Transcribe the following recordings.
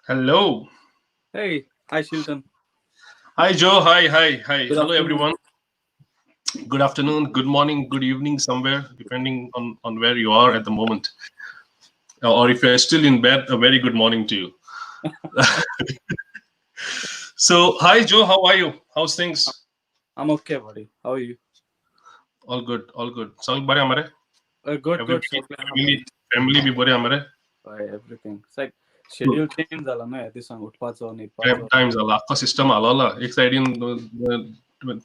Hello. Hey, hi Shilton. Hi, Joe. Hi. Good Hello, afternoon. everyone. Good afternoon, good morning, good evening, somewhere, depending on where you are at the moment. Or if you're still in bed, a very good morning to you. So, hi, Joe. How are you? How's things? I'm okay, buddy. How are you? All good, all good. सब बढ़िया हमारे Good. everybody, So glad family, buddy. family भी बढ़िया हमारे. Everything. It's like schedule change झाला ना this song उठपाचो न्हिदपाचो. Time झाला अख्खा सिस्टम आला एक साइडीन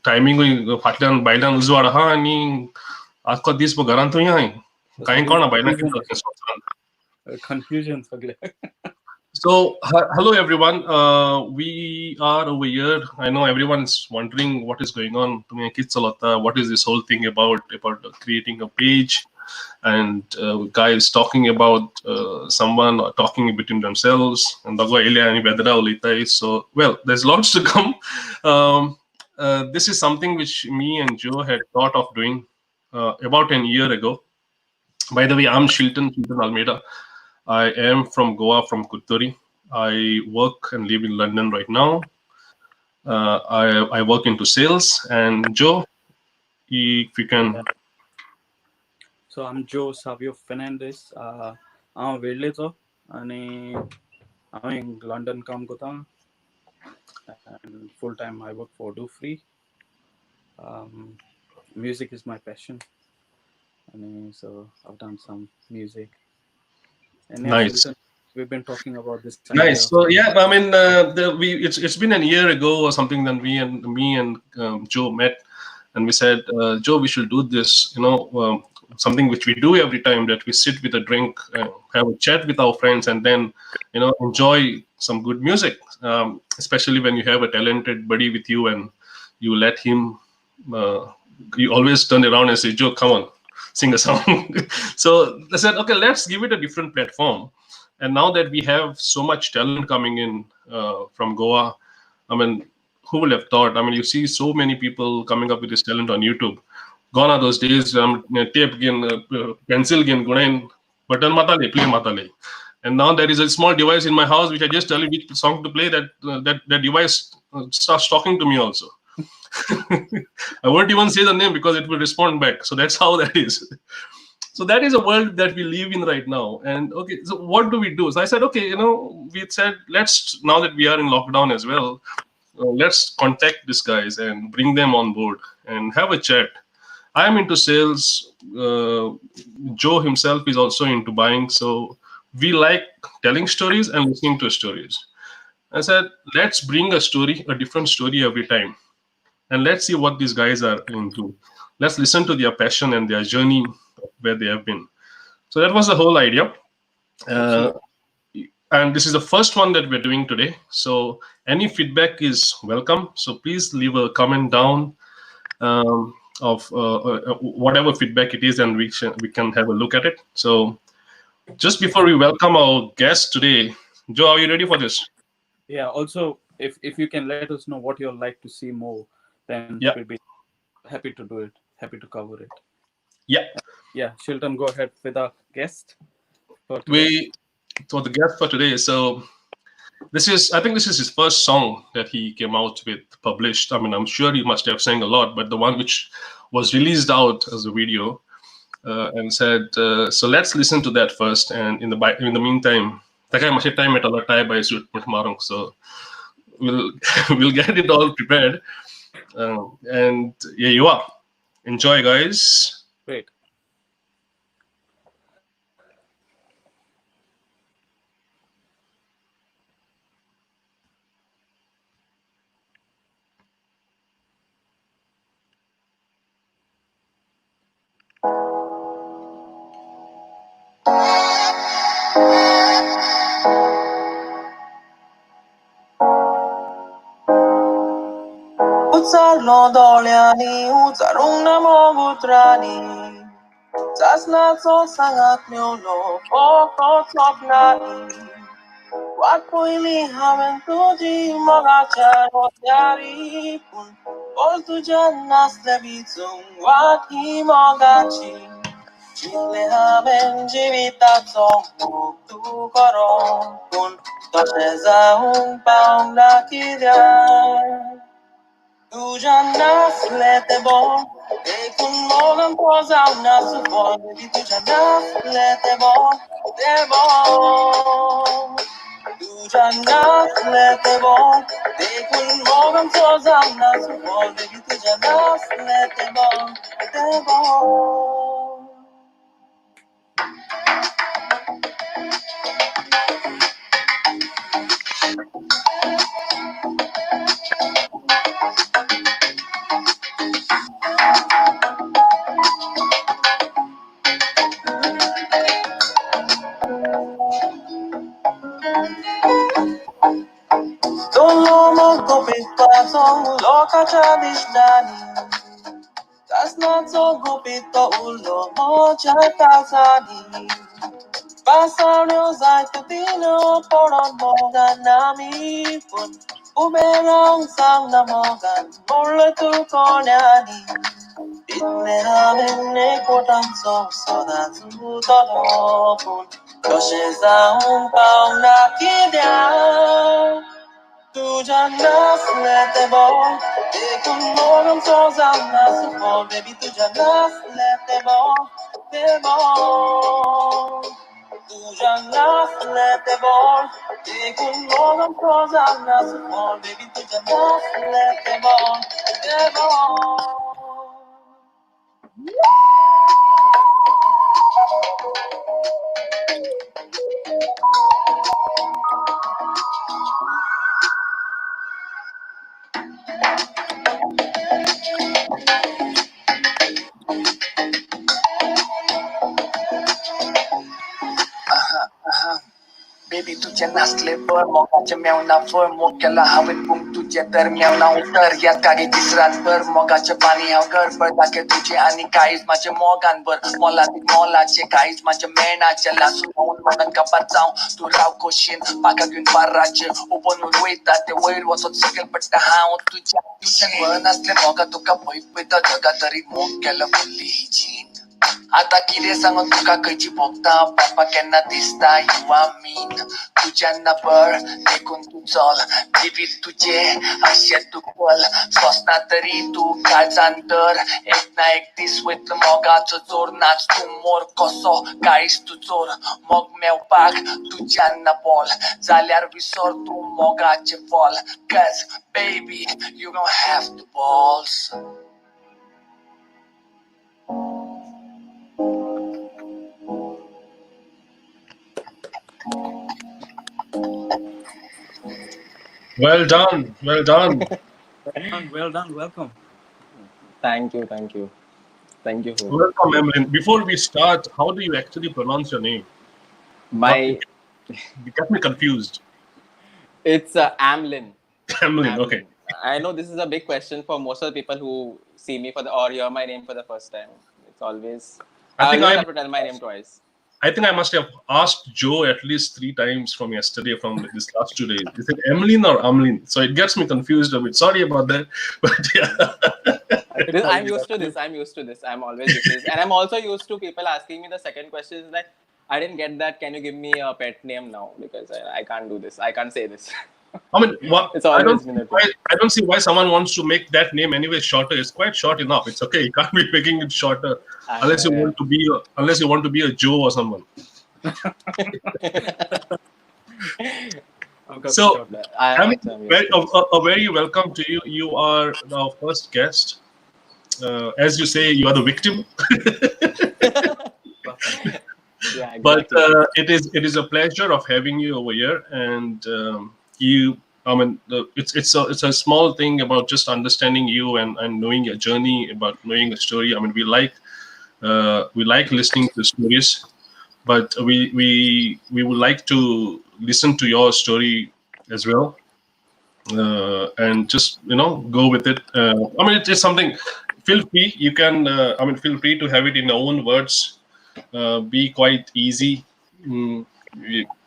टायमिंग फाटल्यान बायल्यान उजवाड आहा आणि अख्खो दीस घरांत थंय हाय कांय सगळे कळना बायल्यान confusion कितें अशें. जाता. Confusion सगळे. So, hello everyone. We are over here. I know everyone's wondering what is going on. तुम्हें किस चलता? What is this whole thing about creating a page, and guys talking about someone talking between themselves and dago ele ani bedra ulita is. So well, there's lots to come. Um, this is something which me and Joe had thought of doing about an year ago. By the way, I'm Shilton Almeida. I am from Goa, from Kutturi. I work and live in London right now. I work into sales. And Joe, if you Yeah. can, So I'm Joe Savio Fernandez. I'm वेळेचो आणि हांवें London काम करता and full time I work for Do Free. Um, Music is my passion, and so I've done some music. And yeah, nice. Shilton, we've been talking about this idea. Nice. So yeah, I mean, it's been a year ago or something. Then me and Joe met, and we said, Joe, we should do this. Something which we do every time, that we sit with a drink, have a chat with our friends, and then enjoy some good music. Especially when you have a talented buddy with you, and you let him. Uh, you always turn around and say, Joe, come on, sing a song. So I said, okay, let's give it a different platform. And now that we have so much talent coming in from Goa, I mean, who would have thought? I mean, you see so many people coming up with this talent on YouTube. Gone are those days, tape gain, pencil gain, gunain, button matale, play matale. And now there is a small device in my house which I just tell you which song to play. That device starts talking to me also. I won't even say the name because it will respond back. So that's how that is. So that is a world that we live in right now. And okay, so what do we do? So I said, okay, we said, let's, now that we are in lockdown as well, let's contact these guys and bring them on board and have a chat. I am into sales. Joe himself is also into buying. So we like telling stories and listening to stories. I said, let's bring a story, a different story every time, and let's see what these guys are into. Let's listen to their passion and their journey, where they have been. So that was the whole idea. Uh, Absolutely. and this is the first one that we're doing today. So any feedback is welcome. So please leave a comment down, of whatever feedback it is, and we can have a look at it. So just before we welcome our guest today, Joe, are you ready for this? Yeah. Also, if you can let us know what you'd like to see more, then Yeah, we'll be happy to do it. Happy to cover it. yeah. Yeah, Shilton, go ahead with our guest for today. We for the guest for today. So I think this is his first song that he came out with, published. I mean, I'm sure he must have sang a lot, but the one which was released out as a video, and said, so let's listen to that first. And in the meantime, takay masih time at a time by suit marong. So we'll we'll get it all prepared. And here you are. Enjoy, guys. Great. Utsarno doliani, utsarong na mogutrani. Zasnaco sangat miuno, poko topnani. Wakuili hamen tuji magacharo yari pun. Ol tujan nas lebitung, waki mogachi. Itlehamen jivitatsong tu koron kun toshezahun paung nakidyan. Tujan naslete bon, kun mogan pozam nasupon, baby tujan naslete bon, te bon. Tujan naslete bon, kun mogan pozam nasupon, baby tujan naslete bon, te bon. Tolo magkupit pa tong loka tradisyani. Tas not so gupit to ulo mo chatazani. Pasaryo zay tutino poron mogan nami pun. Uberang sang namogan molle tu konyani. Itne namin ne kotang so that's who thought pun. Koshe za paung nakidya. Tujan naslete bon, kun mogan sozam nasupon, baby tujan naslete bon, te bon. Tujan naslete bon, kun mogan sozam nasupon, baby tujan naslete bon, te bon. Baby तुझ्या नाचलेवर मोगाच्या मेवनावर मोक्याला हवेत बुम तुझ्या दरम्यावना उतर या कागेचीच रातभर मोगाच्या पाणी हाव गडबड दाखे तुझे आणि काहीच माझ्या मोगांवर मोलाचे काहीच माझ्या मेणाच्या लासून होऊन मगन कपात जाऊ तू राव कोशीन पाका घेऊन पार राज्य उभं वैता ते वैर वसत सगळे पट्ट हाव तुझ्या वर नसले मोगा तुका पैत जगा तरी मोक्याला बोलली ही जीन आता किरे सांग तुका खयची भोगता पापा केन्ना दिसता युवा मीन तुझ्यांना बळ देखून तू चल जिवीत तुझे अशे तू पल सोसना तरी तू काळजांतर एक ना एक दीस वयतलो मोगाचो जोर नाच तू मोर कसो काळीस तू चोर मोग मेवपाक तुझ्यांना बोल जाल्यार विसर तू मोगाचे fall cause baby you don't have the balls. Well done. Well done. Well done. Welcome. Thank you for Welcome, Amlein. Before we start, how do you actually pronounce your name? You got me confused. It's Amlein. Amlein, okay. I know this is a big question for most of the people who see me or hear my name for the first time. It's always I have to tell my name twice. I think I must have asked Joe at least 3 times from yesterday, from this last 2 days. Is it Amlein or Amlein? So it gets me confused a bit. Sorry about that. But yeah. I'm used to this. I'm always used to this. And I'm also used to people asking me the second question is that I didn't get that. Can you give me a pet name now? Because I can't do this. I can't say this. I mean, it's always I don't see why someone wants to make that name anyway shorter. It's quite short enough. It's okay. You can't be making it shorter unless you want to be a Joe or someone. So, a very welcome to you. You are our first guest. As you say, you are the victim. Yeah, exactly. But it is a pleasure of having you over here, and it's a small thing about just understanding you and knowing your journey, about knowing a story. I mean, we like listening to stories, but we would like to listen to your story as well, and just go with it. I mean, it is something. Feel free. You can. Feel free to have it in your own words. Be quite easy.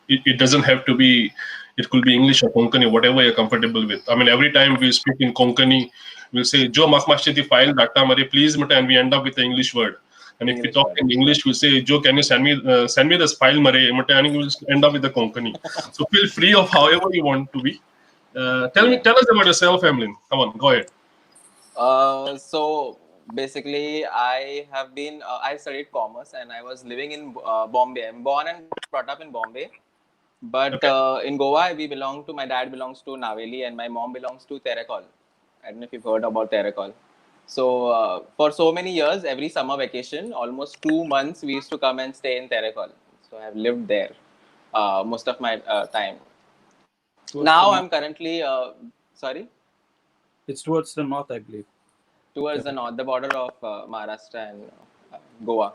It doesn't have to be. It could be English or Konkani, whatever you're comfortable with. I mean, every time we speak in Konkani, we'll say, "Jo makmashti file data mare please," and we end up with the English word. And if we English talk word. in English, we say, Joe, can you send me this file, Mare? And we'll end up with the Konkani. So feel free of however you want to be. Tell us about yourself, Amlein. Come on, go ahead. So basically, I studied commerce and I was living in Bombay. I'm born and brought up in Bombay. But Okay. in Goa, my dad belongs to Naveli and my mom belongs to Terakol. I don't know if you've heard about Terakol. So for so many years, every summer vacation, almost 2 months, we used to come and stay in Terakol. So I've lived there most of my time. Towards Now the I'm north. currently, sorry, It's towards the north, I believe. towards the north, the border of Maharashtra and Goa.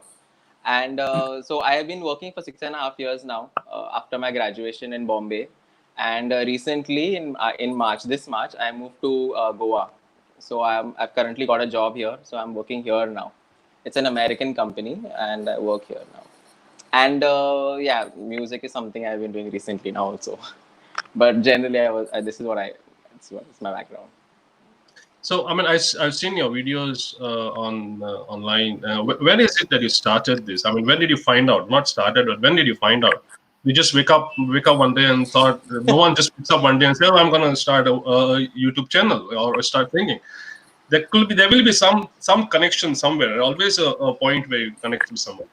And so I have been working for 6.5 years now after my graduation in Bombay. And recently, in this March, I moved to Goa. So I've currently got a job here. So I'm working here now. It's an American company, and I work here now. And yeah, music is something I've been doing recently now also. But generally, this is it's my background. So, I mean, I've seen your videos online. When is it that you started this? I mean, when did you find out? Not started, but when did you find out? You just wake up one day and thought, no one just picks up one day and say, oh, I'm going to start a YouTube channel or start thinking. There will be some connection somewhere. Always a point where you connect with someone.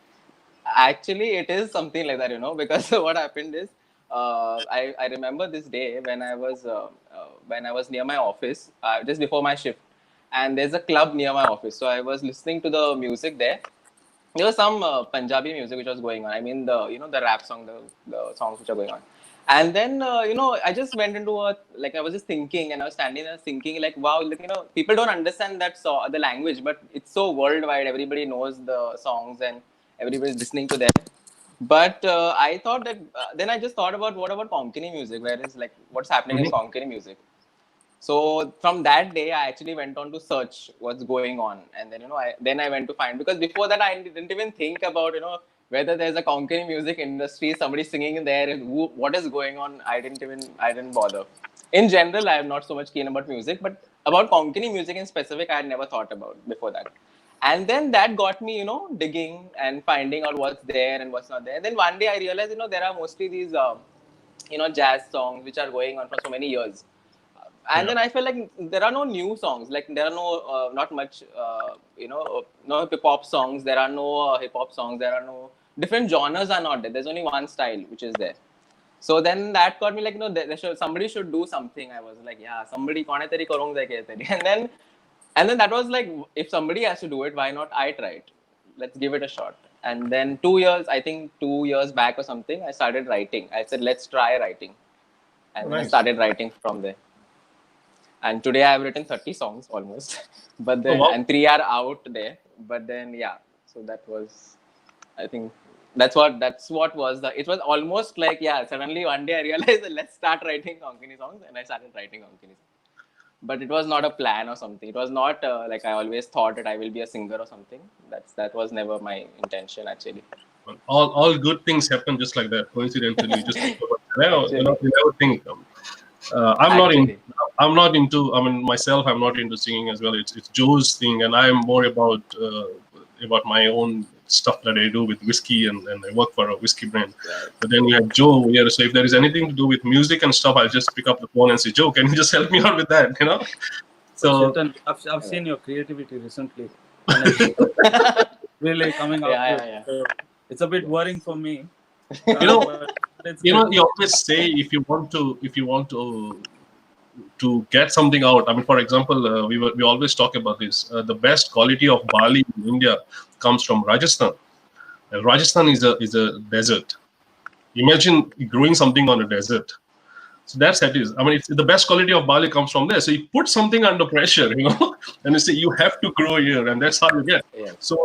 Actually, it is something like that, because what happened is, I remember this day when I was near my office, just before my shift, and there's a club near my office. So I was listening to the music there. There was some Punjabi music which was going on. I mean, the rap song, the songs which are going on. And then I just went into I was just thinking, and I was standing there thinking, like, wow, people don't understand the language, but it's so worldwide. Everybody knows the songs and everybody's listening to them. But I thought that then I just thought about, what about Konkani music? Where is, like, what's happening in Mhm. Konkani music? So from that day, I actually went on to search what's going on, and then I went to find, because before that I didn't even think about whether there's a Konkani music industry, somebody singing in there, what is going on. I didn't bother. In general, I am not so much keen about music, but about Konkani music in specific, I had never thought about before that. And then that got me, digging and finding out what's there and what's not there. And then one day I realized, there are mostly these, jazz songs which are going on for so many years. And Yeah. then I felt like there are no new songs. Like, there are no, not much, no hip hop songs. There are no hip hop songs. There are no different genres are not there. There's only one style which is there. So then that got me like, somebody should do something. I was like, yeah, somebody kone teri karunga ke teri. And then that was like, if somebody has to do it, why not I try it? Let's give it a shot. And then 2 years, I think 2 years back or something, I started writing. I said, let's try writing. And then I Nice. started writing from there. And today I have written 30 songs almost, but Oh, then, wow. and 3 are out there. But then, yeah, so that was, I think that's what was it was almost like, yeah, suddenly one day I realized that let's start writing Konkani songs, and I started writing Konkani songs. But it was not a plan or something. It was not like I always thought that I will be a singer or something. That was never my intention, actually. All good things happen just like that, coincidentally. You just Actually, you never think. I'm not in. actually, I'm not into. I mean, myself, I'm not into singing as well. It's Joe's thing, and I'm more about my own stuff that I do with whiskey, and I work for a whiskey brand. right. But then we have Joe here, so if there is anything to do with music and stuff, I'll just pick up the phone and say, Joe, can you just help me out with that? But So Chetan, I've seen your creativity recently, and it's really coming out Yeah, good. yeah, yeah. So it's a bit worrying for me, you know, but it's good. you always say if you want to get something out. I mean, for example, we always talk about this. The best quality of barley in India comes from Rajasthan. And Rajasthan is a desert. Imagine growing something on a desert. So that's that is. I mean, it's the best quality of barley comes from there. So you put something under pressure, and you say you have to grow here, and that's how you get. Yeah. So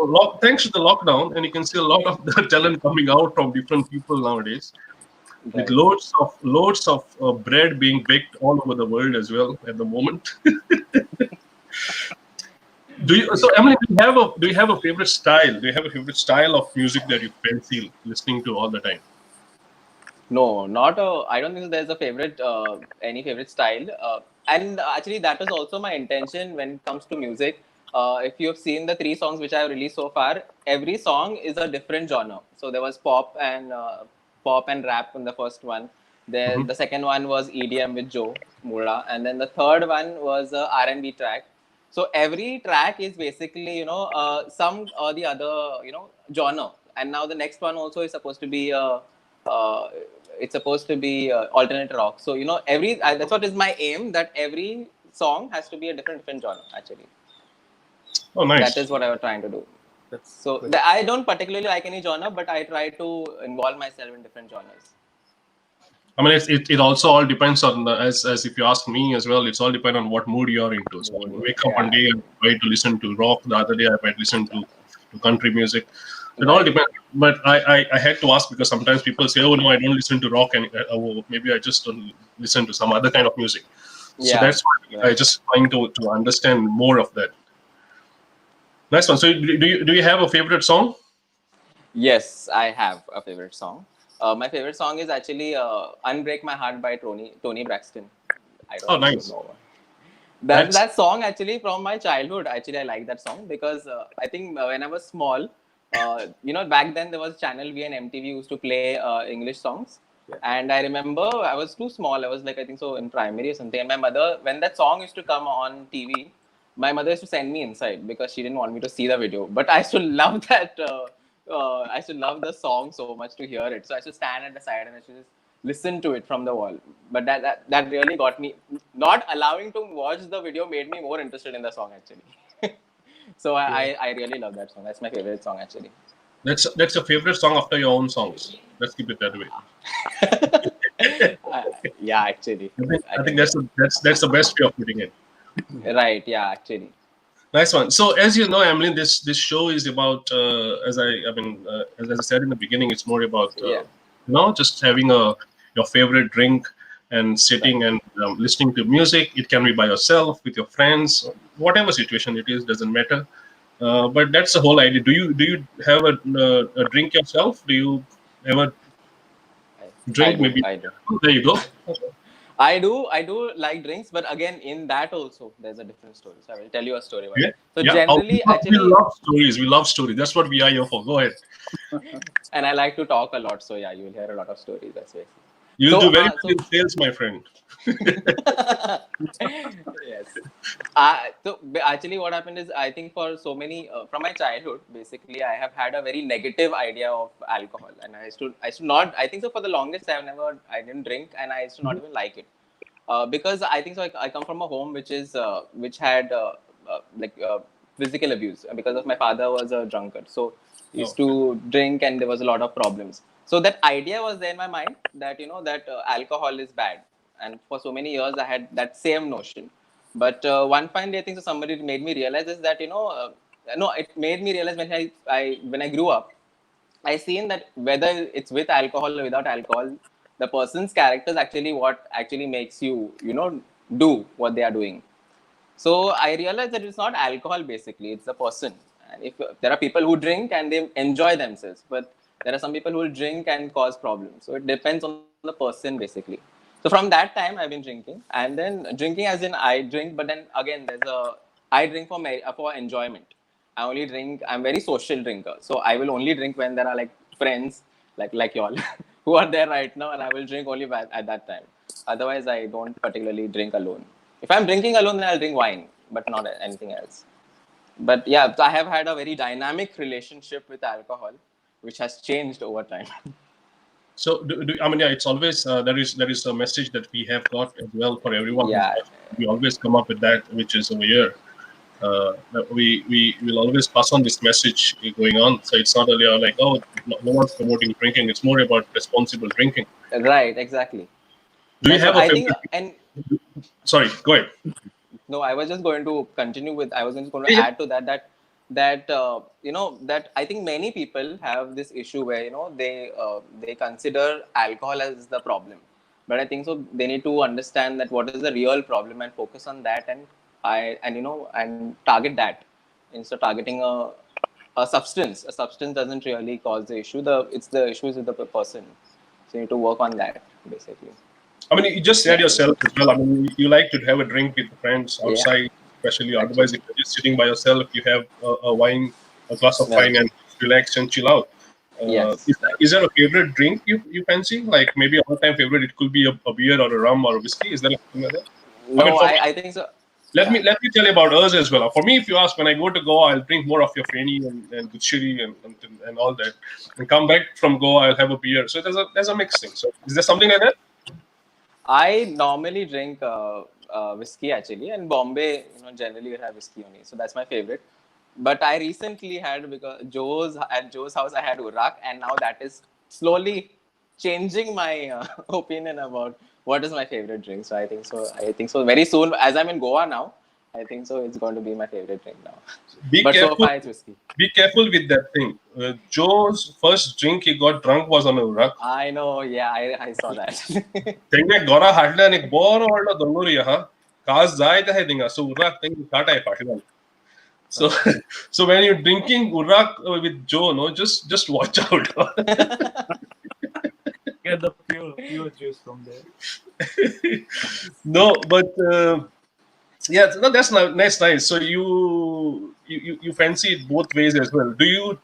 thanks to the lockdown, and you can see a lot of the talent coming out from different people nowadays, with Right. loads of bread being baked all over the world as well at the moment. Emily, do you have a favorite style? Do you have a favorite style of music that you fancy listening to all the time? No, not a. I don't think there's a favorite, any favorite style. And actually, that was also my intention when it comes to music. if you have seen the 3 songs which I have released so far, every song is a different genre. So there was pop and rap in the first one. The second one was EDM with Joe Mura, and then the third one was a R&B track. So every track is basically, some or the other, genre. And now the next one also is supposed to be uh, it's supposed to be alternate rock. So that's what is my aim, that every song has to be a different genre actually. Oh, That nice. is what I was trying to do. That's So very I don't particularly like any genre, but I try to involve myself in different genres. I mean, it also all depends on as if you ask me as well. It's all depend on what mood you're into. So I wake up one Yeah, day and try to listen to rock. The other day I might listen to country music. It all right. depends. But I had to ask because sometimes people say, oh no, I don't listen to rock, and maybe I just don't listen to some other kind of music. So Yeah, that's why I right. just trying to understand more of that. Nice one. So do you have a favorite song? Yes, I have a favorite song. My favorite song is actually "Unbreak My Heart" by Tony Braxton. I don't Oh, know if you nice. know. That That's that song actually from my childhood. Actually, I like that song because I think when I was small, back then there was Channel V and MTV used to play English songs, yeah. and I remember I was too small. I was like I think so in primary or something. And my mother, when that song used to come on TV, my mother used to send me inside because she didn't want me to see the video. But I used to love that. I used to love the song so much to hear it. So I used to stand at the side and I used to just listen to it from the wall. But that really got me. Not allowing to watch the video made me more interested in the song actually. So Yeah. I really love that song. That's my favorite song actually. that's a favorite song after your own songs. Let's keep it that way. Uh, yeah, actually, I I think can say. that's the best way of putting it. Right. Yeah, actually. Nice one. So as you know, Emily, this show is about as I said in the beginning, it's more about Yeah. just having a your favorite drink and Right. sitting and listening to music. It can be by yourself, with your friends, whatever situation it is, doesn't matter. But that's the whole idea. Do you have a drink yourself? Do you ever I drink? do. Maybe. I do. Oh, there you go. I do like drinks, but again, in that also, there's a different story. So I will tell you a story about Yeah. that. So Yeah. Oh, generally, we actually, love stories. We love stories. That's what we are here for. Go ahead. and I like to talk a lot. So yeah, you will hear a lot of stories. That's it. You'll So do very so well in sales, my friend. yes. Actually, what happened is, I think for so many from my childhood, basically, I have had a very negative idea of alcohol, and I used to not. I think so for the longest, I didn't drink, and I used to not even like it, because I think so. I come from a home which had like physical abuse because of my father was a drunkard, so he Oh, used okay. to drink, and there was a lot of problems. So that idea was there in my mind that that alcohol is bad, and for so many years I had that same notion. But one fine day, I think so somebody made me realize is that no, it made me realize when I grew up, I seen that whether it's with alcohol or without alcohol, the person's character is actually what actually makes you do what they are doing. So I realized that it's not alcohol basically; it's the person. And if there are people who drink and they enjoy themselves, but there are some people who will drink and cause problems. So it depends on the person basically. So from that time, I've been drinking, and then drinking as in I drink, but then again, I drink for enjoyment. I only drink. I'm very social drinker, so I will only drink when there are like friends, like y'all, who are there right now, and I will drink only at that time. Otherwise, I don't particularly drink alone. If I'm drinking alone, then I'll drink wine, but not anything else. But yeah, I have had a very dynamic relationship with alcohol, which has changed over time. So, I mean, yeah, it's always there is a message that we have got as well for everyone who's Yeah, watching. We always come up with that, which is over here. That we will always pass on this message going on. So it's not only like, oh, no one's promoting drinking. It's more about responsible drinking. right, exactly. Do you That's have what a I think. favorite? And Sorry, go ahead. no, I was just going to continue with. I was just going to Yeah, add to that I think many people have this issue where they consider alcohol as the problem, but I think so they need to understand that what is the real problem and focus on that, and target that instead of targeting a substance. A substance doesn't really cause the issue. It's the issues with the person. So you need to work on that basically. I mean, you just said Yeah. yourself as well. I mean, you like to have a drink with friends Yeah. outside. especially. Actually, Otherwise, if you're just sitting by yourself, you have a glass of right. wine, and relax and chill out. Yes, right. Is there a favorite drink you fancy? Like maybe all-time favorite? It could be a beer or a rum or a whiskey. Is there something like that? I mean, No, for me, I think so. let Yeah. me let me tell you about ours as well. For me, if you ask, when I go to Goa, I'll drink more of your Feni and Guchiri and all that, and come back from Goa, I'll have a beer. So there's a mixed thing. So is there something like that? I normally drink whiskey actually, and Bombay, generally you have whiskey only. So that's my favorite. But I recently had, because Joe's house I had Urak, and now that is slowly changing my opinion about what is my favorite drink. So I think so. I think so. Very soon, as I'm in Goa now, I think so. It's going to be my favorite drink now. Be But so careful. far it's whiskey. Be careful with that thing. Joe's first drink he got drunk was on a Urak. I know. Yeah, I saw that. Tenge Gora Hadlan ek bor or the Dolori ha. Kaz zai the headinga. So Urak thing kata hai partilan. So so when you're drinking Urak with Joe, no, just watch out. Get the pure juice from there. No, but yeah, no, that's nice. So you fancy it both ways as well. Do you?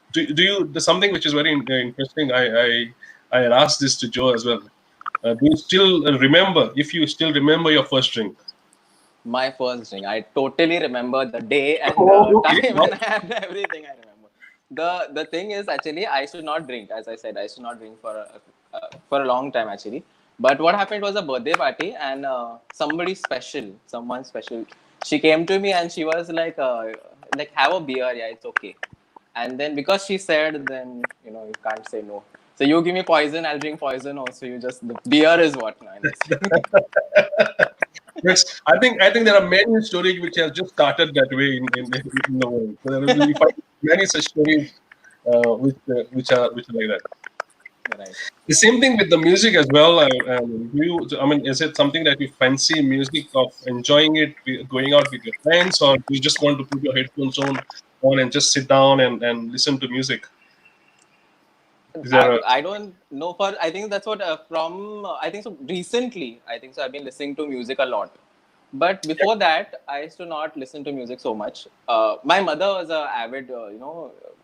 There's something which is very interesting. I had asked this to Joe as well. Do you still remember? If you still remember your first drink? My first drink. I totally remember the day and the Oh, okay. time when I had everything. I remember. The thing is, actually, I should not drink. As I said, I should not drink for a long time actually. But what happened was a birthday party, and someone special, she came to me and she was like have a beer, yeah, it's okay. And then because she said, then you can't say no. So you give me poison, I'll drink poison also. The beer is what now. Yes, I think there are many stories which have just started that way in the world. So there will be many such stories which are like that. Right. The same thing with the music as well. I mean, is it something that you fancy music of enjoying it, going out with your friends, or you just want to put your headphones on and just sit down and listen to music? Is there a I don't know, for I think that's what from I think so recently, I think so I've been listening to music a lot. But before that, I used to not listen to music so much. My mother was a avid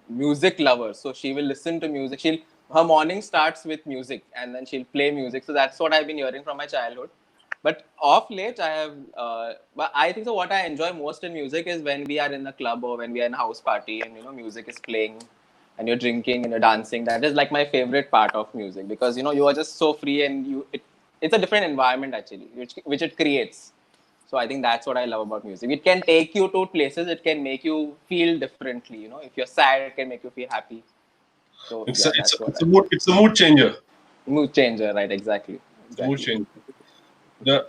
music lover, so she will listen to music. Her morning starts with music, and then she'll play music. So that's what I've been hearing from my childhood. But off late, I have. But I think so. What I enjoy most in music is when we are in a club or when we are in a house party, and music is playing, and you're drinking and you're dancing. That is like my favorite part of music, because you are just so free, and it's a different environment actually, which it creates. So I think that's what I love about music. It can take you to places. It can make you feel differently. If you're sad, it can make you feel happy. So it's a, yeah, it's a, that's what it's a mood changer. mood changer, right? Exactly. It's a mood Exactly. changer.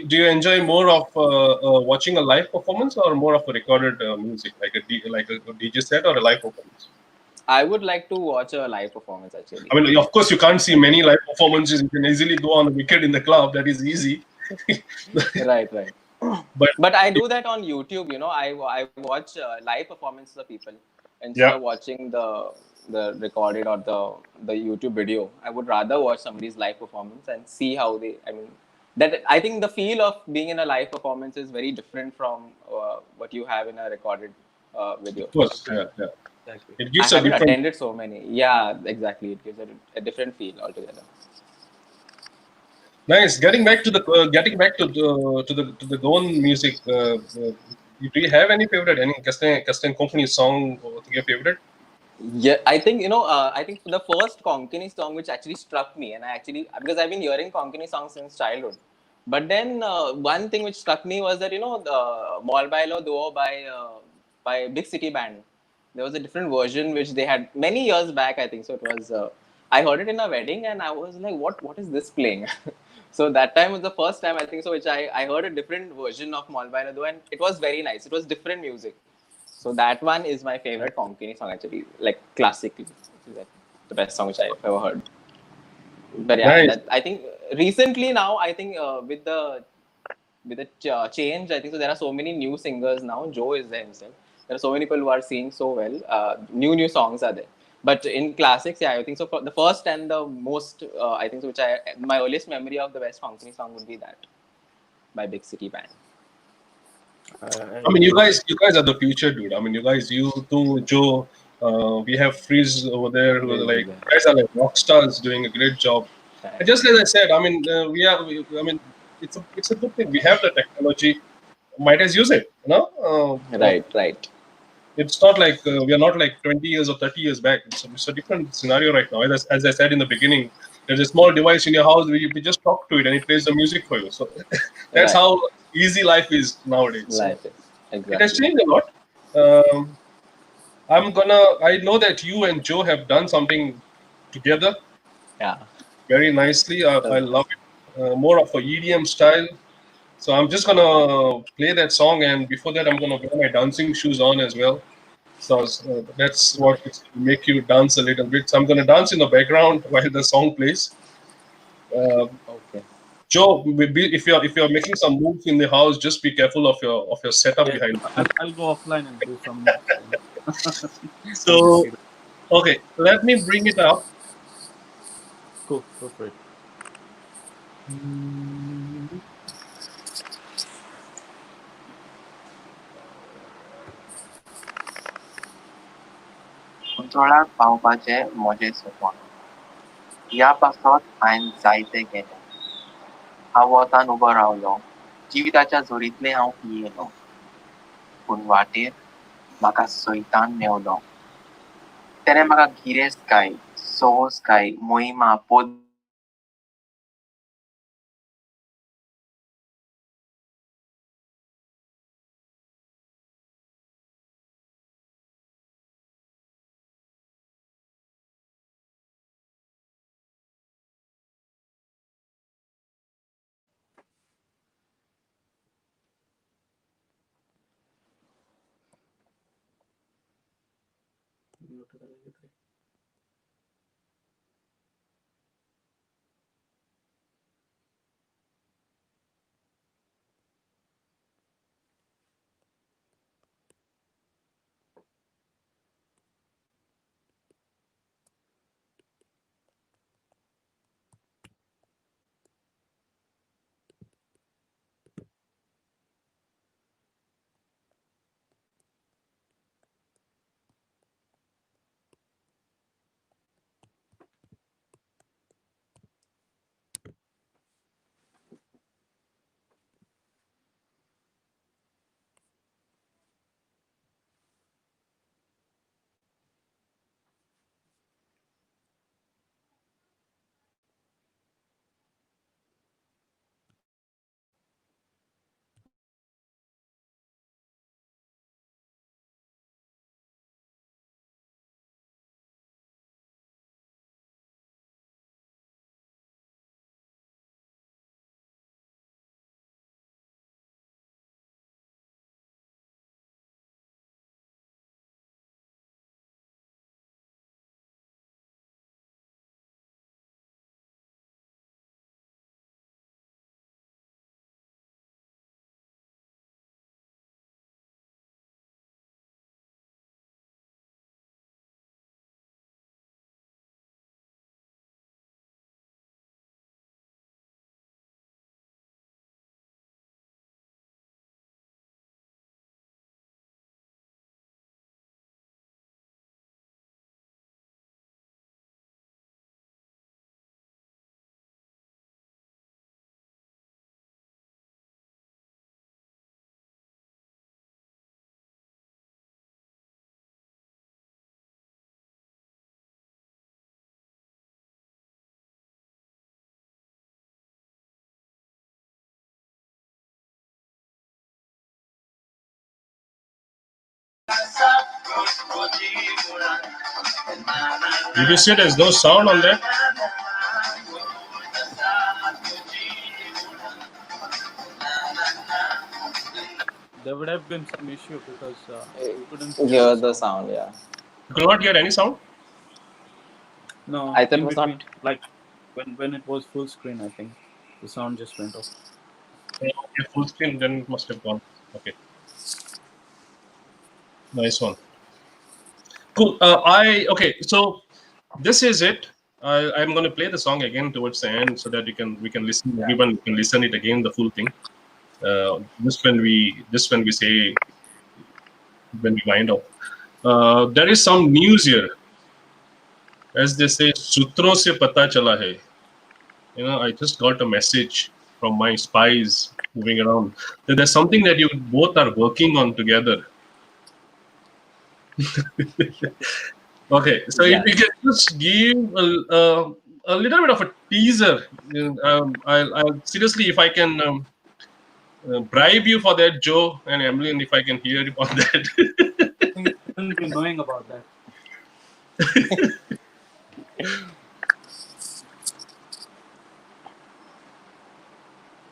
Do you enjoy more of watching a live performance or more of a recorded music, like a DJ set or a live performance? I would like to watch a live performance actually. I mean, of course, you can't see many live performances. You can easily go on a weekend in the club. That is easy. Right, right. But But I do that on YouTube. I watch live performances of people instead yeah, of watching the recorded or the YouTube video. I would rather watch somebody's live performance and see how they. I mean, that I think the feel of being in a live performance is very different from what you have in a recorded video. of course, yeah. Exactly. It I gives a haven't different. attended so many. Yeah, exactly. It gives a different feel altogether. Nice. Getting back to the Goan music. Do you have any favorite? Any Kasten Company song? Your favorite? Yeah, I think I think the first Konkani song which actually struck me, and I actually, because I've been hearing Konkani songs since childhood, but then one thing which struck me was that the Mall Bailo Duo by Big City Band. There was a different version which they had many years back. I think so. It was I heard it in a wedding, and I was like, what is this playing? So that time was the first time I think so which I heard a different version of Mall Bailo Duo, and it was very nice. It was different music. So that one is my favorite Konkani song actually, like classically. The best song which I've ever heard. But yeah, Nice. that I think recently now I think with the change, I think so there are so many new singers now. Joe is there himself. There are so many people who are singing so well. New songs are there. But in classics, yeah, I think so. For the first and the most, I think so, my earliest memory of the best Konkani song would be that by Big City Band. I mean, you guys are the future, dude. I mean, you two, Joe, we have Freeze over there who are Really, like, yeah. you guys are like rock stars doing a great job. And just as I said, I mean, I mean, it's a good thing. We have the technology. Might as use it, you know. Right, right, It's not like we are not like 20 years or 30 years back. It's a different scenario right now. As I said in the beginning, there's a small device in your house where you can just talk to it and it plays the music for you. So that's right. how easy life is nowadays. So Life is it has exactly. changed a lot. I know that you and Joe have done something together Yeah. very nicely. I So love it. More of a EDM style. So I'm just gonna play that song, and before that, I'm gonna wear my dancing shoes on as well. So that's what it's gonna make you dance a little bit. So I'm gonna dance in the background while the song plays. Uh, okay. Joe, if you're making some moves in the house, just be careful of your setup Yeah, behind. I'll go offline and do some moves. I'm just So kidding. okay, let me bring it up. Cool, go for it. उंचवळ्याक पावपाचे म्हजें सपन ह्या पासत हांवें जायते केलें हांव वोतान उबो रावलो जिविताच्या झोरींतलें हांव पियेलो पूण वाटेर म्हाका सैतान मेवलो तेणें म्हाका गिरेस्तकाय सोवसकाय मोहिमा Did you say there's no sound on that? There would have been some issue because we couldn't hear Hear the the sound. sound, yeah. You could not hear any sound. No, I thought it in was between, not. like when it was full screen, I think the sound just went off. Okay, full screen, then it must have gone. Okay, nice one. Cool. Okay. So this is it. I'm going to play the song again towards the end so that we can listen. Yeah. Everyone can listen it again, the full thing. Just when we say, when we wind up. There is some news here, as they say, "Sutron se pata chala hai." I just got a message from my spies moving around that there's something that you both are working on together. Okay, so if Yeah. you can just give a little bit of a teaser, I'll seriously, if I can bribe you for that, Joe and Amlein, if I can hear about that. You shouldn't be knowing about that.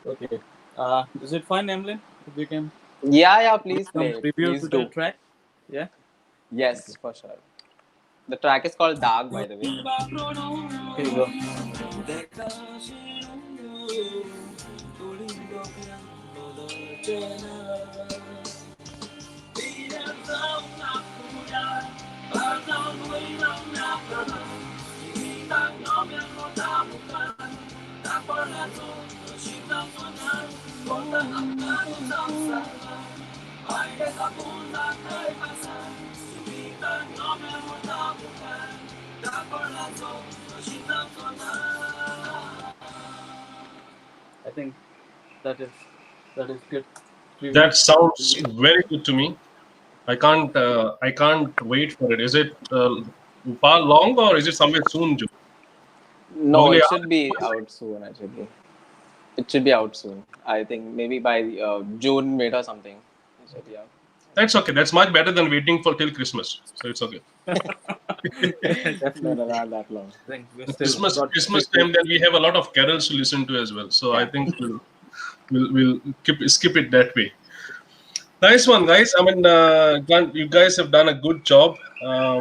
Okay. Is it fine, Emlyn? If we can Yeah, give please some play it. preview Please to the do. track? Yeah. Yes, for sure. The track is called Dark, by the way. Here you go. I think that is good. Preview. That sounds very good to me. I can't wait for it. Is it far long, or is it somewhere soon, Joe? No, Normally, it should be out soon, actually. It should be out soon. I think maybe by June, mid or something. It should be out. that's okay. That's much better than waiting for till Christmas. So it's okay. No, Definitely. not that long. I think we're still Christmas got Christmas 3 weeks. time, then we have a lot of carols to listen to as well. So I Yeah. think we'll skip it that way. Nice one, guys. I mean, you guys have done a good job. I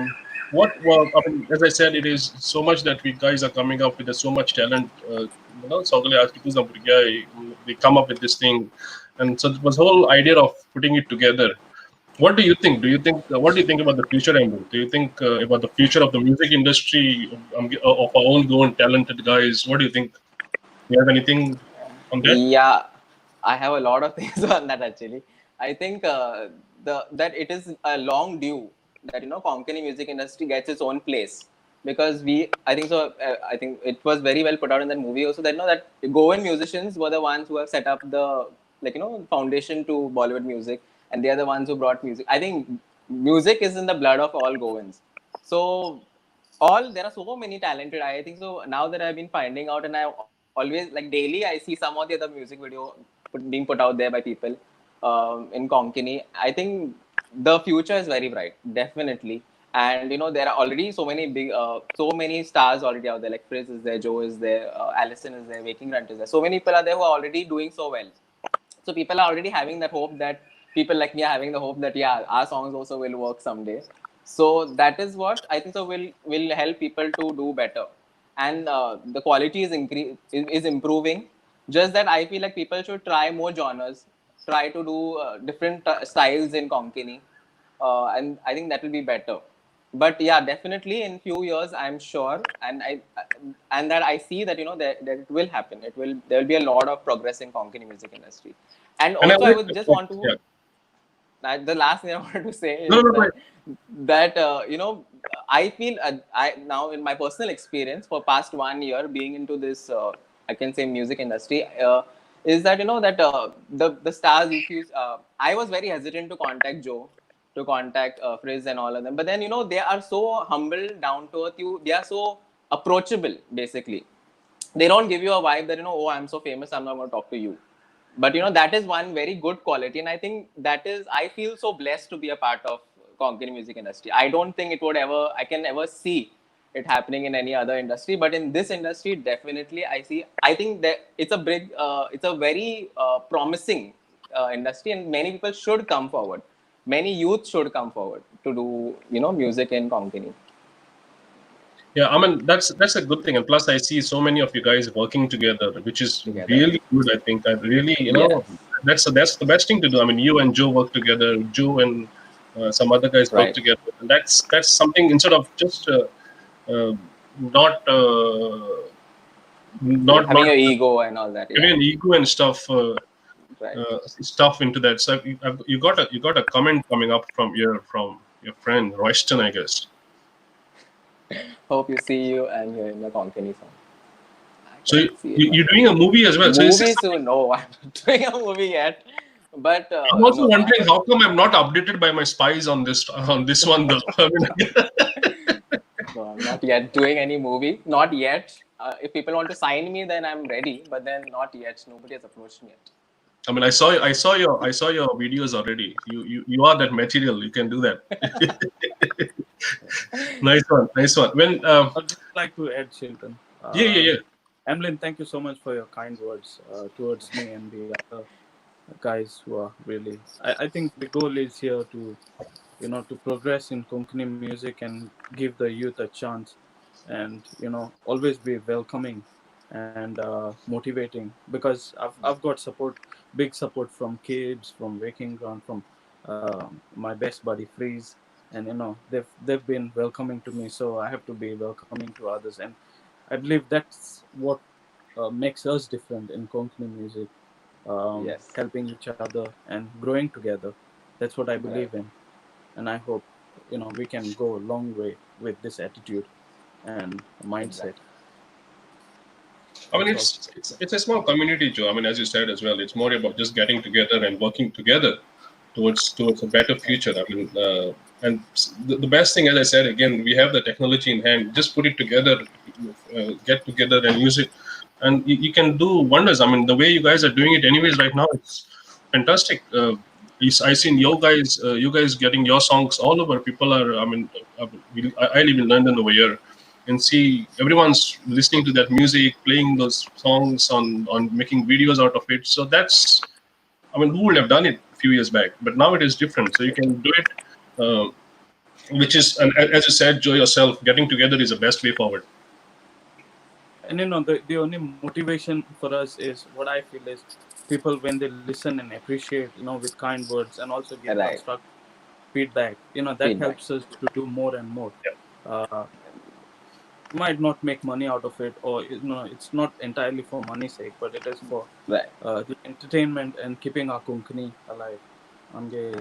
mean, as I said, it is so much that we guys are coming up with. There's so much talent. Sogale articles of they come up with this thing, and so it was whole idea of putting it together. What do you think? What do you think about the future, Andrew? Do you think about the future of the music industry of our own Goan talented guys? What do you think? Do you have anything on that? Yeah, I have a lot of things on that actually. I think that it is a long due that Konkani music industry gets its own place, because I think so. I think it was very well put out in that movie also that that Goan musicians were the ones who have set up the foundation to Bollywood music, and they are the ones who brought music. I think music is in the blood of all Goans. So there are so many talented. I think so now that I've been finding out, and I always like daily I see some of the other music video being put out there by people in Konkani. I think the future is very bright, definitely. And there are already so many so many stars already out there. Like Frizz is there, Joe is there, Allison is there, Waking Grunt is there. So many people are there who are already doing so well. So people are already having that hope that people like me are having the hope that our songs also will work someday. So that is what I think so will help people to do better, and the quality is improving. Just that I feel like people should try more genres, try to do different styles in Konkani, and I think that will be better. But yeah, definitely in few years I'm sure, and that I see that that it will happen. There will be a lot of progress in Konkani music industry. And And I also I always, would just want to yeah. the last thing I wanted to say No, is no, no. that I feel I now in my personal experience for past 1 year being into this I can say music industry is that that the stars, if you I was very hesitant to contact Joe, to contact Frizz and all of them, but then they are so humble, down to earth. They are so approachable. Basically, they don't give you a vibe that oh, I'm so famous, I'm not going to talk to you. But that is one very good quality, and I think that is I feel so blessed to be a part of Konkani music industry. I don't think I can ever see it happening in any other industry, but in this industry definitely I think that it's a very promising industry, and many people should come forward, many youth should come forward to do music in Konkani. Yeah, I mean that's a good thing, and plus I see so many of you guys working together, which is Together. really good. I think I really, Yes. that's the best thing to do. I mean, you and Joe work together, Joe and some other guys work Right. together, and that's something instead of just uh, not Having not your ego and all that. having Yeah. an ego and stuff. Right. stuff into that. So you got a comment coming up from your friend Royston, I guess. Hope you see you and you're in the Konkani song. I So can see it. you're doing a movie as well. So is Movie this, soon? No, I'm not doing a movie yet. But I'm also no, wondering how come I'm not updated by my spies on this one though. I mean, no, I'm not yet doing any movie. Not yet. If people want to sign me, then I'm ready. But then not yet. Nobody has approached me yet. I mean, I saw your videos already. You are that material. You can do that. Nice one, nice one. When I'd just like to add, Chilton. yeah. Amlein, thank you so much for your kind words towards me and the other guys who are really. I think the goal is here to, to progress in Konkani music and give the youth a chance, and always be welcoming and motivating, because I've got support, big support from kids, from Waking Ground, from my best buddy Freeze, and they've been welcoming to me, so I have to be welcoming to others, and I believe that's what makes us different in Konkani music, Yes. helping each other and growing together. That's what I Right. believe in, and I hope we can go a long way with this attitude and mindset. Exactly. I mean, That's all. it's a small community, Joe. I mean, as you said as well, it's more about just getting together and working together towards a better future. I mean, and the best thing, as I said again, we have the technology in hand. Just put it together, get together and use it, and you can do wonders. I mean, the way you guys are doing it, anyways, right now, it's fantastic. I seen you guys getting your songs all over. People are, I mean, I live in London over here, and see everyone's listening to that music, playing those songs on making videos out of it. So that's, I mean, who would have done it a few years back? But now it is different. So you can do it, which is, and as you said, Joe, yourself, getting together is the best way forward. And the only motivation for us is, what I feel is, people when they listen and appreciate, with kind words, and also give Right. constructive feedback, that Feedback. helps us to do more and more. Yeah. Uh, might not make money out of it, or it's not entirely for money's sake, but it is for Right. the entertainment and keeping our Konkani alive. I mean,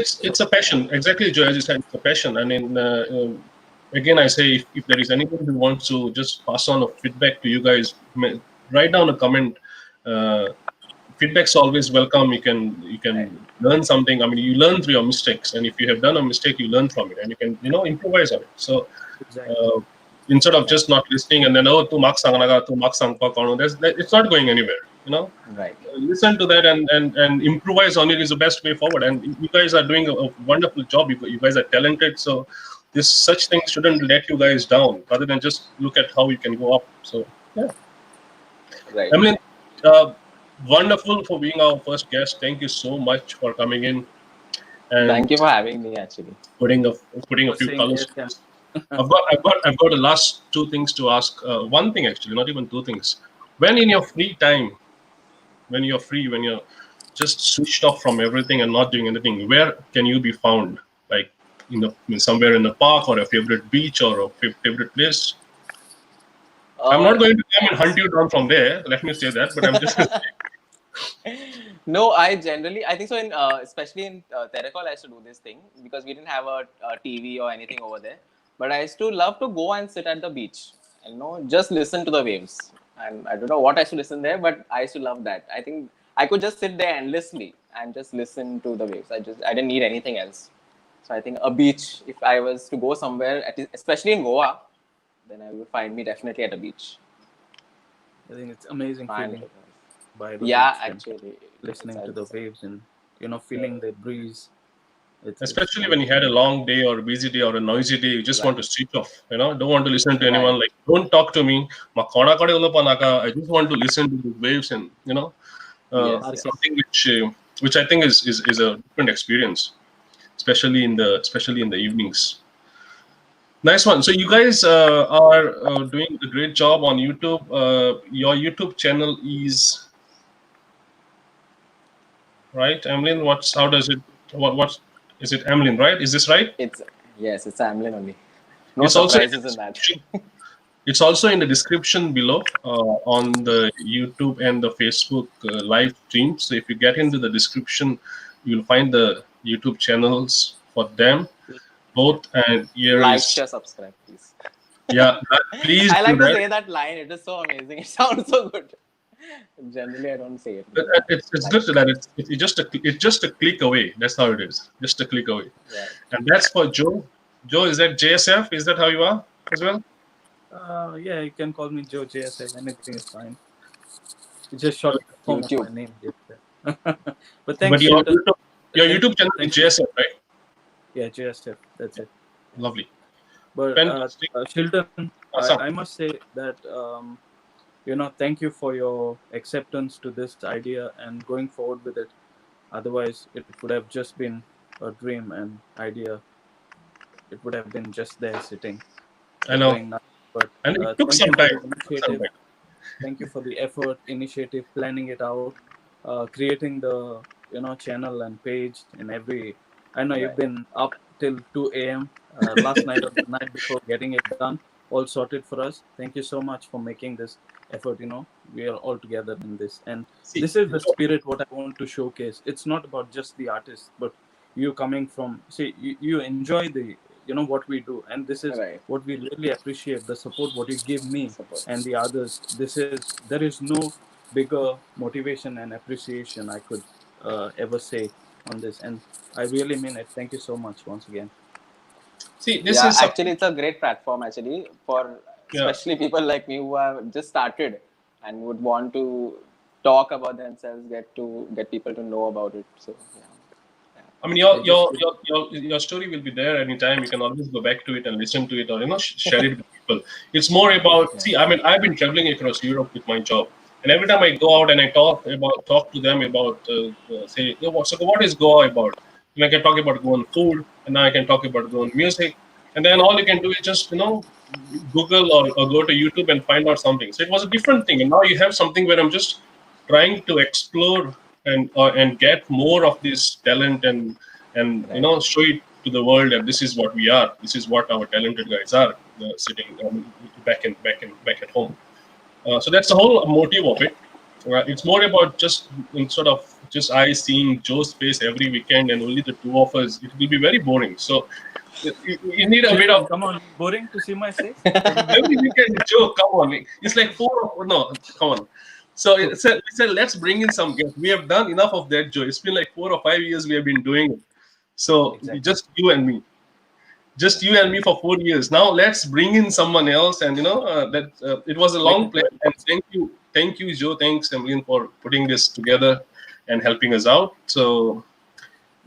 So it's a passion. Exactly, Joe, as you said, it's a passion. I mean, again, I say, if there is anyone who wants to just pass on a feedback to you guys, write down a comment. Uh, Feedback's always welcome. You can Right. learn something. I mean, you learn through your mistakes, and if you have done a mistake, you learn from it, and you can improvise on it. So exactly. instead of just not listening and then, oh, tu marks sangnaga, tu marks sangpa kono, it's not going anywhere. Right. Listen to that and improvise on it is the best way forward. And you guys are doing a wonderful job. You guys are talented. So this such things shouldn't let you guys down. Rather than just look at how you can go up. So yeah, Right. Amlein, wonderful for being our first guest. Thank you so much for coming in and Thank you for having me. Actually. putting a For few saying colors. yes, yeah. I've got the last two things to ask. One thing actually, not even two things. When in your free time, when you're free, when you're just switched off from everything and not doing anything, where can you be found? Like somewhere in the park, or a favorite beach, or a favorite place? I'm not going to come and hunt you down from there. Let me say that, but I'm just. No, I think so. In especially in Telecall, I used to do this thing because we didn't have a TV or anything over there. But I used to love to go and sit at the beach and just listen to the waves. And I don't know what I used to listen there, but I used to love that. I think I could just sit there endlessly and just listen to the waves. I didn't need anything else. So I think a beach. If I was to go somewhere, especially in Goa, then I would find me definitely at a beach. I think it's amazing feeling by the Yeah, beach and actually, listening to the waves and feeling the breeze. It's Especially when you had a long day or a busy day or a noisy day, you just right. want to switch off. Don't want to listen to anyone. Right. Like, don't talk to me. I just want to listen to the waves and Yes, yes. something which I think is a different experience, especially in the evenings. Nice one. So you guys are doing a great job on YouTube. Your YouTube channel is right, Amlein. How does it? What is it, Amlein? Right? Is this right? It's Amlin only. No It's also surprises in that. It's also in the description below on the YouTube and the Facebook live stream. So if you get into the description, you'll find the YouTube channels for them both. And here Like, is, share, subscribe, please. yeah, please I do like to that. say that line. It is so amazing. It sounds so good. Generally, I don't say it. But, But yeah, it's like, good that it's just a click away. That's how it is. Just a click away. right. And that's for Joe. Joe, is that JSF? Is that how you are as well? Yeah, you can call me Joe JSF. Anything is fine. It's just short form of YouTube. my name. But But thanks, Shilton. your YouTube channel is Thank you. JSF, right? Yeah, JSF. That's it. Lovely. But Fantastic. Shilton, Awesome. I must say that thank you for your acceptance to this idea and going forward with it. Otherwise, it would have just been a dream and idea. It would have been just there sitting, I know. doing nothing. But And it took thank some you for time. the It took some initiative. time. Thank you for the effort, initiative, planning it out, creating the channel and page and every. I know you've Right. been up till 2 a.m. Last night or the night before getting it done, all sorted for us. Thank you so much for making this effort. We are all together in this, and See, this is the spirit what I want to showcase. It's not about just the artist, but you coming from. See, you enjoy the what we do, and this is Right. what we really appreciate, the support what you give me Support. and the others. There is no bigger motivation and appreciation I could ever say on this, and I really mean it. Thank you so much once again. see, this Yeah, is actually, something. it's a great platform actually for Yeah. especially people like me who are just started and would want to talk about themselves, get people to know about it. So yeah. I mean, I just your story will be there anytime. You can always go back to it and listen to it, or share it with people. It's more about, yeah. see. I mean, I've been traveling across Europe with my job, and every time I go out and I talk to them about say, what is Goa about? And I can talk about Goan food, and now I can talk about Goan music, and then all you can do is just Google or go to YouTube and find out something. So it was a different thing, and now you have something where I'm just trying to explore and get more of this talent and Right. show it to the world that this is what we are. This is what our talented guys are sitting back at home. So that's the whole motive of it. It's more about just instead of just I seeing Joe's face every weekend and only the two of us. It will be very boring. So you need a bit Children, of come on, boring to see my face every weekend. Joe, come on, it's like no, come on. So we said, let's bring in some guests. We have done enough of that, Joe. It's been like 4 or 5 years we have been doing it. So Exactly. just you and me, for 4 years. Now let's bring in someone else. And that it was a Make long it plan. work. And thank you, Joe. Thanks, Amlein, for putting this together and helping us out. So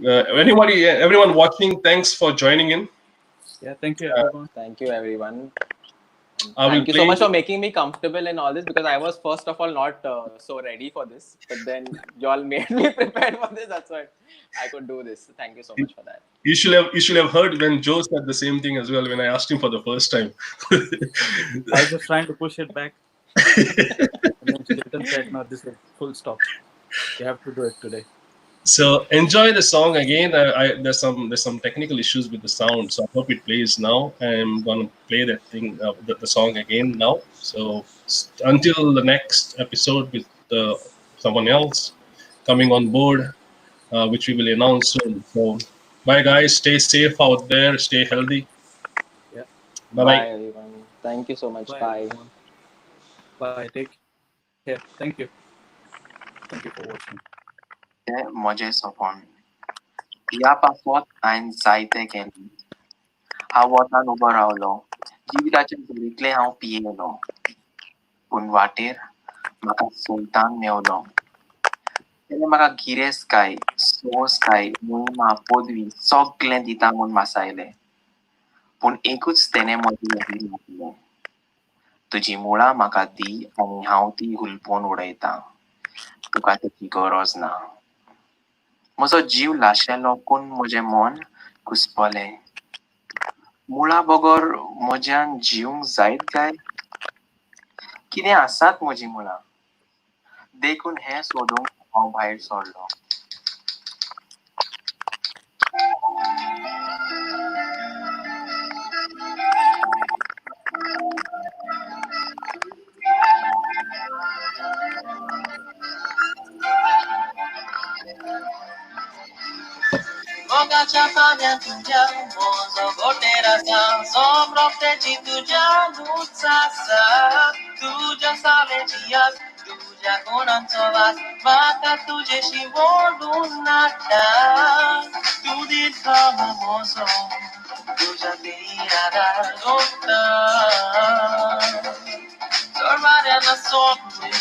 everyone watching, thanks for joining in. Yeah, thank you Uh, everyone. Thank you, everyone. And I will thank you so play. much for making me comfortable in all this because I was first of all not so ready for this, but then y'all made me prepared for this. That's why I could do this. Thank you so much for that. You should have heard when Joe said the same thing as well when I asked him for the first time. I was just trying to push it back, and then Chilton said, "No, this is full stop. You have to do it today." So enjoy the song again. There's some technical issues with the sound, so I hope it plays now. I'm gonna play that thing, the song again now. So until the next episode with someone else coming on board, which we will announce soon. So bye guys, stay safe out there, stay healthy. Yeah. Bye Bye, bye. everyone. Thank you so much. Bye Bye. everyone. Bye. Take care. Thank you. Thank you for watching. Mojej sopon. यापासत हांवें जायतें केलें. हांव वोतान उबो रावलो. जिविताचे दरेकले हांव पियेलो. पूण वाटेर म्हाका सुलतान मेवलो. तेणें म्हाका गिरेस्तकाय, सोंसकाय, मोहिमा, पदवी सगळें दिता म्हूण मासायलें. पूण एकूच तेणें म्हजे लागीं मागलें. तुजी मुळां म्हाका दी आनी हांव ती हुलपून उडयतां. तुका तेची गरज ना. म्हजो जीव लाशिल्लो पूण म्हजें मन घुस्पलें. मुळां बगर म्हज्यान जिवंक जायत काय? कितें आसात म्हजीं मुळां? देखून हें सोदूंक हांव भायर सरलो. Mogaच्या पाण्यात तुझ्या मोजो गोटेराचा सोमरोपतेची तुझ्या मुचासा तुझ्या सावेची आस तुझ्या गुणांचो वास म्हाका तुझेशी बोलून नाटा तू दीर्घ मोजो तुझ्या तिरारा गोटा Sormariana softly,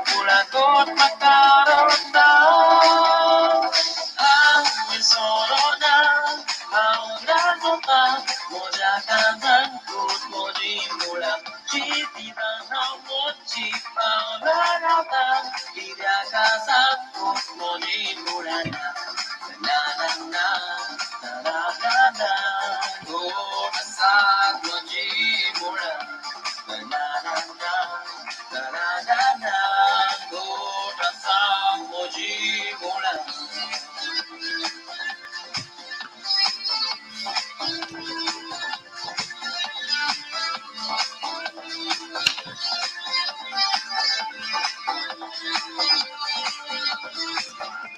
pura kot makarota. Ang sorona, auna gota, moja kantan kot moji mula. Chiti na mochi paula rata, ida kasa kot moji mula. Na na na, na na na, gota sa moji mula. Na na na, na na na, gota sa moji mula.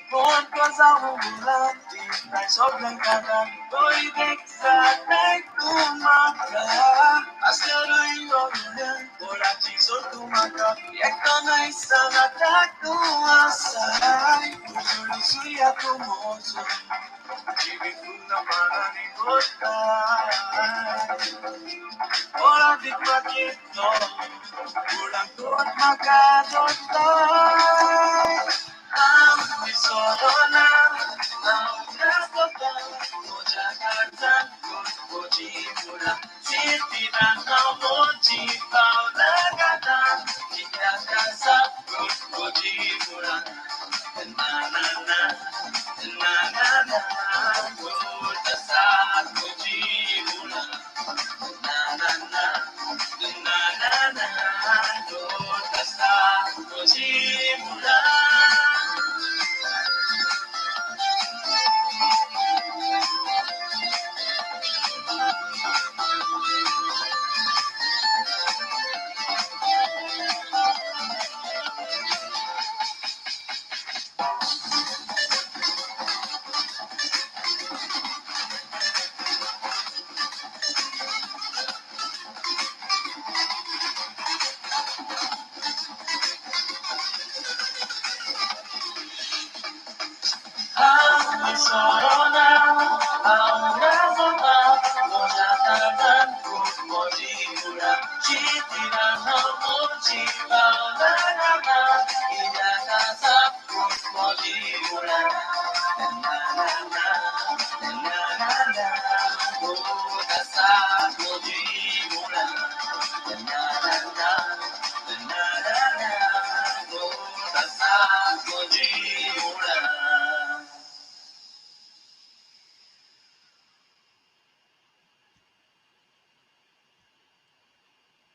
Buwan ko sa umulan, di tayo sobrang kata. Boy, deksa tayo tumaga. Asteroid yun, wala chisol tumaga. Yekto na isang atak tumasay. Lusuya tumoso, ibig ko na pananibotay. Wala di pakito, walang tuot makadotay. Ang tesoro na naunakota, moja katan moji mula. Sitiran na moji paulagatan, itakasap moji mula. Na na na, na na na, moja sa moji mula. Na na na, na na na, moja sa moji mula. Ang tesoro na ang nasama mula tangan mo di mula chitiran mo chipaw na naman inakasap mo di mula na na na